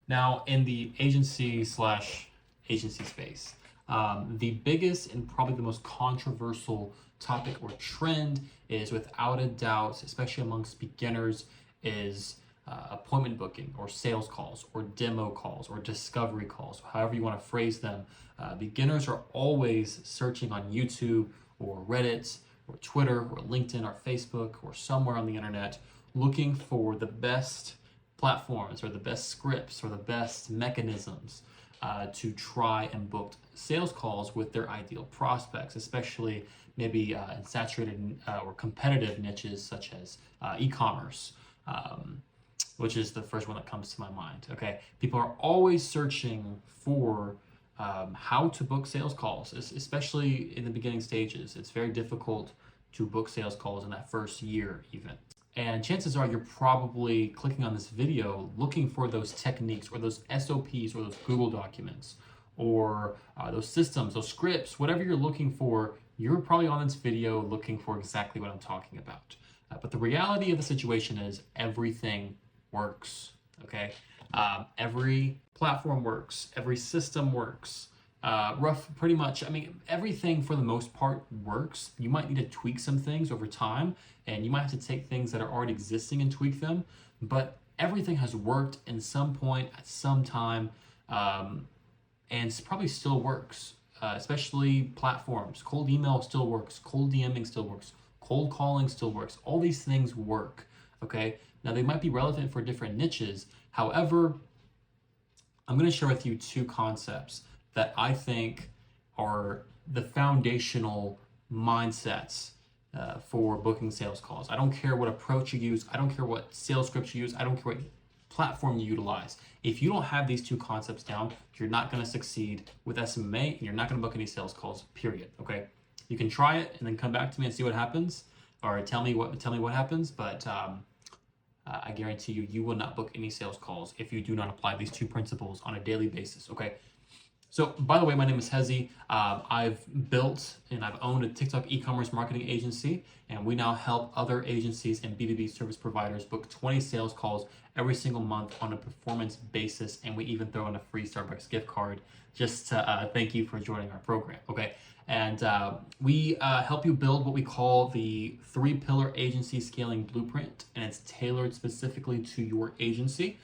Now, in the agency space, the biggest and probably the most controversial topic or trend is, without a doubt, especially amongst beginners, is appointment booking or sales calls or demo calls or discovery calls, however you want to phrase them. Beginners are always searching on YouTube or Reddit or Twitter or LinkedIn or Facebook or somewhere on the internet looking for the best platforms or the best scripts or the best mechanisms to try and book sales calls with their ideal prospects, especially maybe in saturated or competitive niches such as e-commerce, which is the first one that comes to my mind. Okay, people are always searching for how to book sales calls, especially in the beginning stages. It's very difficult to book sales calls in that first year even. And chances are you're probably clicking on this video looking for those techniques or those SOPs or those Google documents or those systems, those scripts, whatever you're looking for, you're probably on this video looking for exactly what I'm talking about. But the reality of the situation is everything works, okay? Every platform works, every system works. Pretty much, I mean, everything for the most part works. You might need to tweak some things over time, and you might have to take things that are already existing and tweak them, but everything has worked in some point at some time, and probably still works, especially platforms. Cold email still works, cold DMing still works, cold calling still works. All these things work, okay? Now, they might be relevant for different niches. However, I'm going to share with you two concepts that I think are the foundational mindsets for booking sales calls. I don't care what approach you use. I don't care what sales script you use. I don't care what platform you utilize. If you don't have these two concepts down, you're not going to succeed with SMMA, and you're not going to book any sales calls, period. Okay? You can try it and then come back to me and see what happens, or tell me what happens, but I guarantee you will not book any sales calls if you do not apply these two principles on a daily basis, okay? So, by the way, my name is Hezi. I've built and I've owned a TikTok e-commerce marketing agency, and we now help other agencies and B2B service providers book 20 sales calls every single month on a performance basis, and we even throw in a free Starbucks gift card just to thank you for joining our program, okay? And we help you build what we call the 3-pillar agency scaling blueprint, and it's tailored specifically to your agency.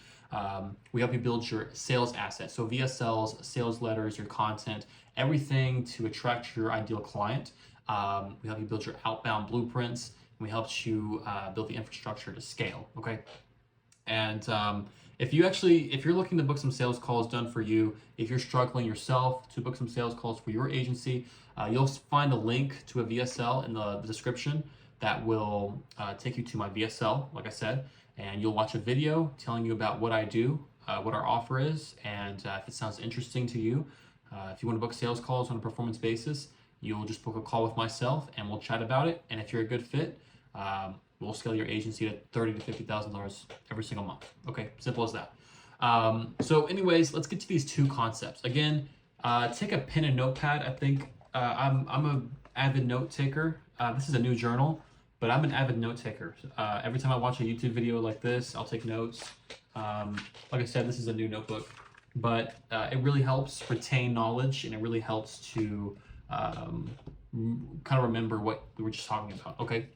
We help you build your sales assets, so VSLs, sales letters, your content, everything to attract your ideal client. We help you build your outbound blueprints, and we help you build the infrastructure to scale, okay? And if you're looking to book some sales calls done for you, if you're struggling yourself to book some sales calls for your agency, you'll find a link to a VSL in the description that will take you to my VSL, like I said, and you'll watch a video telling you about what I do, what our offer is, and if it sounds interesting to you, if you want to book sales calls on a performance basis, you'll just book a call with myself and we'll chat about it. And if you're a good fit, we'll scale your agency to $30,000 to $50,000 every single month. Okay, simple as that. So anyways, let's get to these two concepts. Again, take a pen and notepad. I think I'm an avid note taker. This is a new journal, but I'm an avid note taker. Every time I watch a YouTube video like this, I'll take notes. Like I said, this is a new notebook, but it really helps retain knowledge, and it really helps to kind of remember what we were just talking about, okay?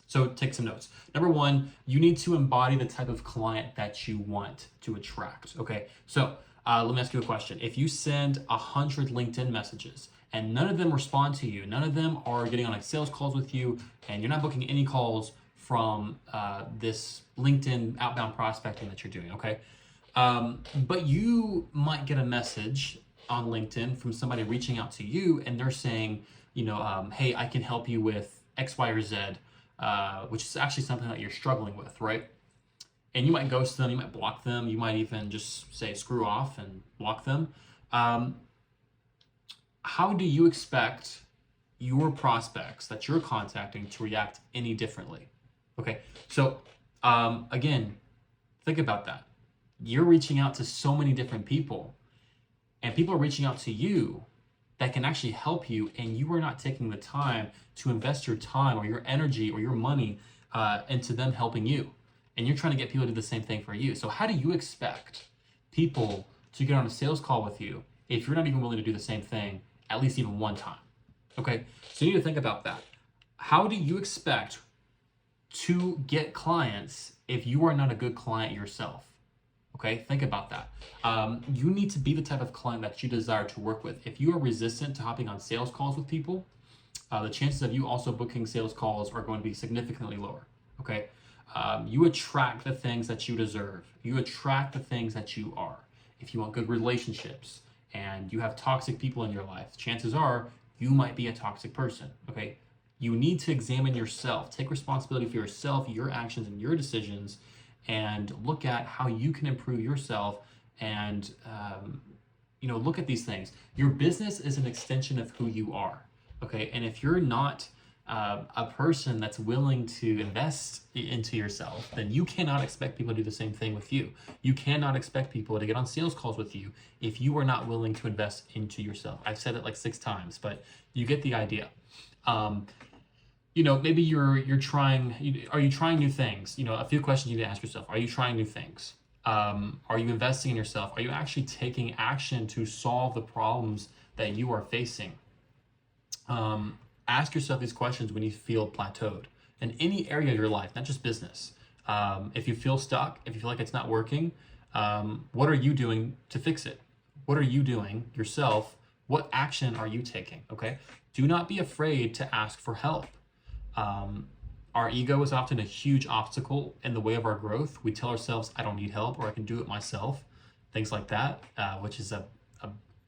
So take some notes. Number one, you need to embody the type of client that you want to attract, okay? So let me ask you a question. If you send 100 LinkedIn messages and none of them respond to you, none of them are getting on like sales calls with you, and you're not booking any calls from this LinkedIn outbound prospecting that you're doing, okay? But you might get a message on LinkedIn from somebody reaching out to you, and they're saying, hey, I can help you with X, Y, or Z, which is actually something that you're struggling with, right? And you might ghost them, you might block them, you might even just say screw off and block them. How do you expect your prospects that you're contacting to react any differently? Okay, so again, think about that. You're reaching out to so many different people, and people are reaching out to you that can actually help you, and you are not taking the time to invest your time or your energy or your money into them helping you. And you're trying to get people to do the same thing for you. So how do you expect people to get on a sales call with you if you're not even willing to do the same thing at least even one time? Okay, so you need to think about that. How do you expect to get clients if you are not a good client yourself? Okay, think about that. You need to be the type of client that you desire to work with. If you are resistant to hopping on sales calls with people, the chances of you also booking sales calls are going to be significantly lower. Okay, you attract the things that you deserve. You attract the things that you are. If you want good relationships and you have toxic people in your life, chances are you might be a toxic person. Okay, you need to examine yourself, take responsibility for yourself, your actions, and your decisions, and look at how you can improve yourself. And look at these things. Your business is an extension of who you are. Okay, and if you're not a person that's willing to invest into yourself, then you cannot expect people to do the same thing with you. You cannot expect people to get on sales calls with you if you are not willing to invest into yourself. I've said it like 6 times, but you get the idea. Maybe you're trying. Are you trying new things? A few questions you need to ask yourself. Are you trying new things? Are you investing in yourself? Are you actually taking action to solve the problems that you are facing? Ask yourself these questions when you feel plateaued in any area of your life, not just business. If you feel stuck, if you feel like it's not working, what are you doing to fix it? What are you doing yourself? What action are you taking? Okay. Do not be afraid to ask for help. Our ego is often a huge obstacle in the way of our growth. We tell ourselves, I don't need help, or I can do it myself. Things like that, which is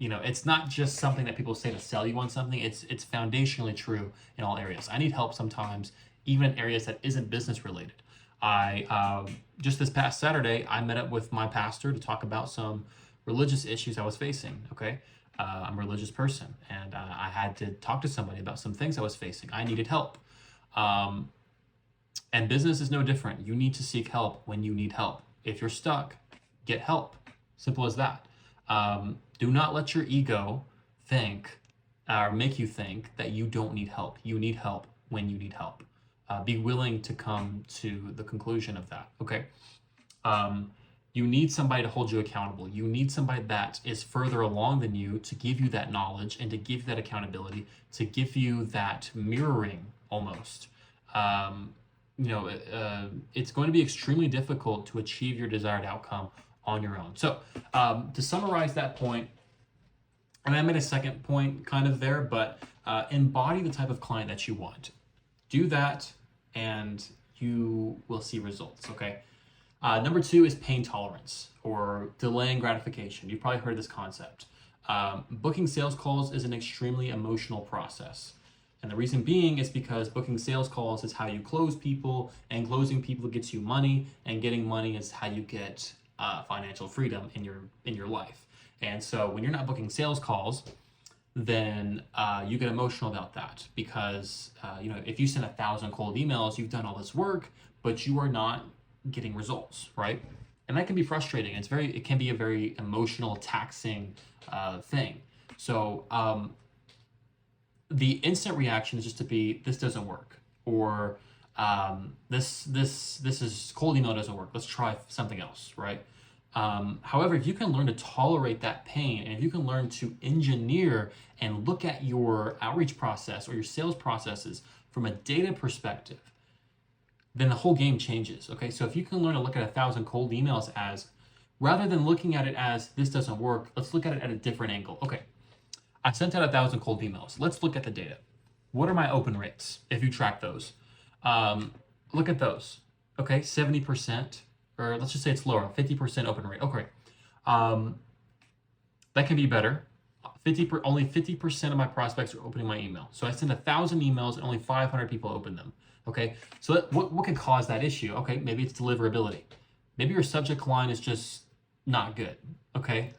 it's not just something that people say to sell you on something. It's foundationally true in all areas. I need help sometimes, even in areas that isn't business related. I just this past Saturday, I met up with my pastor to talk about some religious issues I was facing. Okay, I'm a religious person, and I had to talk to somebody about some things I was facing. I needed help, and business is no different. You need to seek help when you need help. If you're stuck, get help. Simple as that. Do not let your ego think or make you think that you don't need help. You need help when you need help. Be willing to come to the conclusion of that. Okay. You need somebody to hold you accountable. You need somebody that is further along than you to give you that knowledge and to give you that accountability, to give you that mirroring almost. It's going to be extremely difficult to achieve your desired outcome on your own. So to summarize that point, and I made a second point kind of there, but embody the type of client that you want. Do that and you will see results, okay? Number 2 is pain tolerance or delaying gratification. You've probably heard this concept. Booking sales calls is an extremely emotional process. And the reason being is because booking sales calls is how you close people, and closing people gets you money, and getting money is how you get financial freedom in your life. And so when you're not booking sales calls, then you get emotional about that because if you send 1,000 cold emails, you've done all this work, but you are not getting results, right? And that can be frustrating. It can be a very emotional, taxing thing. So the instant reaction is just to be, this doesn't work, or this is cold email doesn't work. Let's try something else, right? However, if you can learn to tolerate that pain, and if you can learn to engineer and look at your outreach process or your sales processes from a data perspective, then the whole game changes. Okay, so if you can learn to look at 1,000 cold emails as, rather than looking at it as this doesn't work, let's look at it at a different angle. Okay, I sent out 1,000 cold emails. Let's look at the data. What are my open rates? If you track those, look at those. Okay, 70%, or let's just say it's lower, 50% open rate. Okay, that can be better. Only 50% of my prospects are opening my email. So I send 1,000 emails and only 500 people open them. Okay, so what could cause that issue? Okay, maybe it's deliverability. Maybe your subject line is just not good. Okay,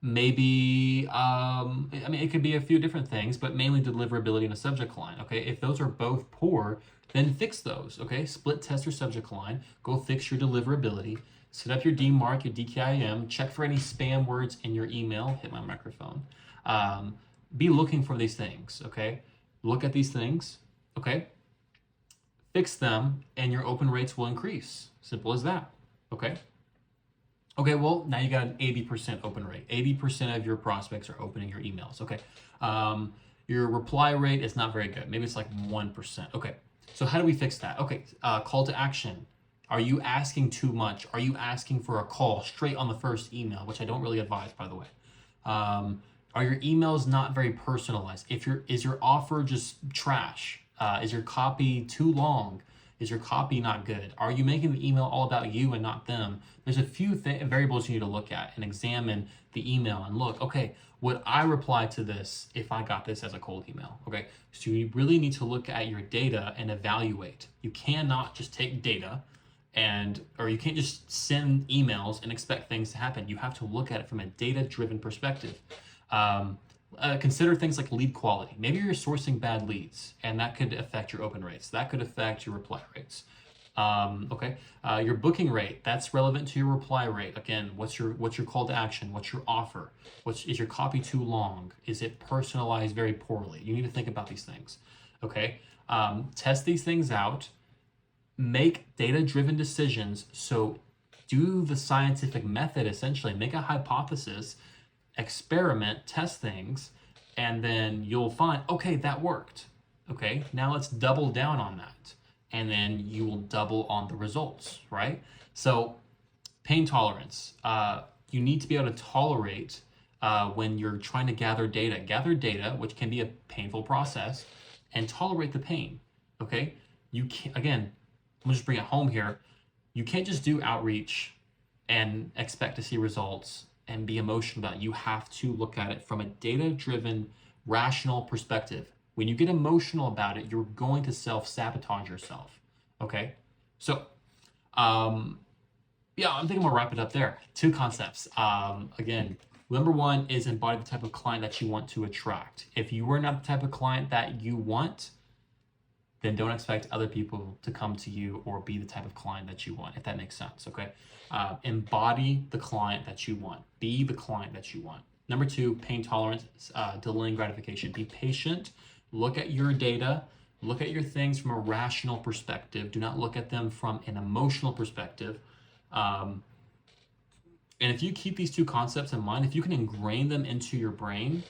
maybe it could be a few different things, but mainly deliverability and a subject line. Okay, if those are both poor, then fix those. Okay, split test your subject line, go fix your deliverability, set up your DMARC, your DKIM, check for any spam words in your email. Hit my microphone. Be looking for these things. Okay, look at these things. Okay, fix them and your open rates will increase. Simple as that. Okay. Okay, well, now you got an 80% open rate. 80% of your prospects are opening your emails. Okay. Your reply rate is not very good. Maybe it's like 1%. Okay. So how do we fix that? Okay. Call to action. Are you asking too much? Are you asking for a call straight on the first email, which I don't really advise, by the way? Are your emails not very personalized? Is your offer just trash? Is your copy too long? Is your copy not good? Are you making the email all about you and not them? There's a few variables you need to look at and examine the email and look, okay, would I reply to this if I got this as a cold email? Okay, so you really need to look at your data and evaluate. You cannot just take data or you can't just send emails and expect things to happen. You have to look at it from a data-driven perspective. Consider things like lead quality. Maybe you're sourcing bad leads, and that could affect your open rates. That could affect your reply rates. Okay, your booking rate, that's relevant to your reply rate. Again, what's your call to action? What's your offer? Is your copy too long? Is it personalized very poorly? You need to think about these things. Okay, test these things out. Make data-driven decisions. So do the scientific method, essentially. Make a hypothesis, experiment, test things, and then you'll find, okay, that worked. Okay, now let's double down on that. And then you will double on the results, right? So pain tolerance. You need to be able to tolerate when you're trying to gather data. Gather data, which can be a painful process, and tolerate the pain, okay? You can't, again, I'm gonna just bring it home here. You can't just do outreach and expect to see results and be emotional about it. You have to look at it from a data-driven, rational perspective. When you get emotional about it, you're going to self-sabotage yourself, okay? So, yeah, I'm thinking we'll wrap it up there. 2 concepts. Again, number 1 is embody the type of client that you want to attract. If you are not the type of client that you want, then don't expect other people to come to you or be the type of client that you want, if that makes sense, okay? Embody the client that you want. Be the client that you want. Number 2, pain tolerance, delaying gratification. Be patient. Look at your data. Look at your things from a rational perspective. Do not look at them from an emotional perspective. And if you keep these 2 concepts in mind, if you can ingrain them into your brain,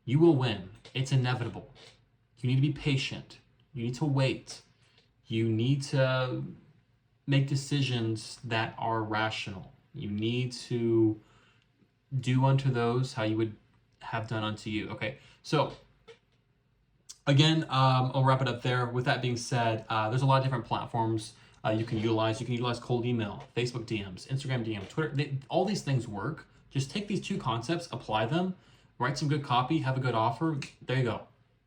you will win. It's inevitable. You need to be patient. You need to wait. You need to make decisions that are rational. You need to do unto those how you would have done unto you. Okay, so again, I'll wrap it up there. With that being said, there's a lot of different platforms you can utilize. You can utilize cold email, Facebook DMs, Instagram DM, Twitter. All these things work. Just take these 2 concepts, apply them, write some good copy, have a good offer. There you go.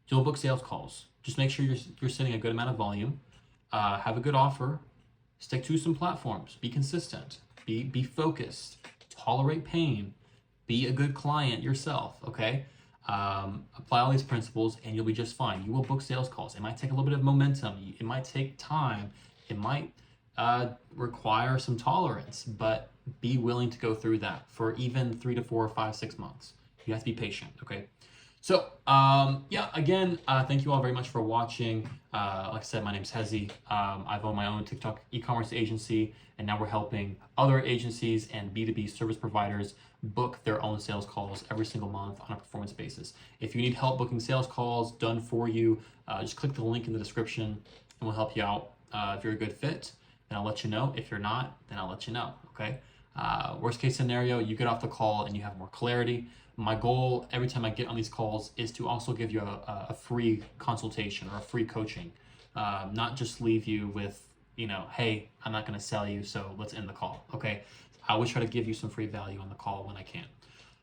You'll book sales calls. Just make sure you're sending a good amount of volume. Have a good offer. Stick to some platforms. Be consistent. Be focused. Tolerate pain. Be a good client yourself. Okay. Apply all these principles, and you'll be just fine. You will book sales calls. It might take a little bit of momentum. It might take time. It might require some tolerance, but be willing to go through that for even 3 to 4 or 5, 6 months. You have to be patient. Okay. So, yeah, again, thank you all very much for watching. Like I said, my name's Hezi. I've owned my own TikTok e-commerce agency, and now we're helping other agencies and B2B service providers book their own sales calls every single month on a performance basis. If you need help booking sales calls done for you, just click the link in the description, and we'll help you out. If you're a good fit, then I'll let you know. If you're not, then I'll let you know, okay? Worst case scenario, you get off the call and you have more clarity. My goal every time I get on these calls is to also give you a free consultation or a free coaching, not just leave you with, hey, I'm not going to sell you, so let's end the call, okay? I always try to give you some free value on the call when I can.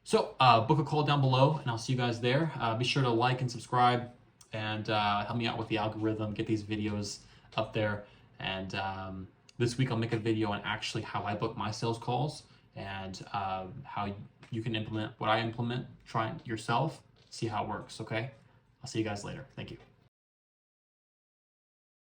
So book a call down below, and I'll see you guys there. Be sure to like and subscribe, and help me out with the algorithm, get these videos up there. And this week I'll make a video on actually how I book my sales calls, and how you can implement what I implement. Try it yourself, see how it works, okay? I'll see you guys later. Thank you.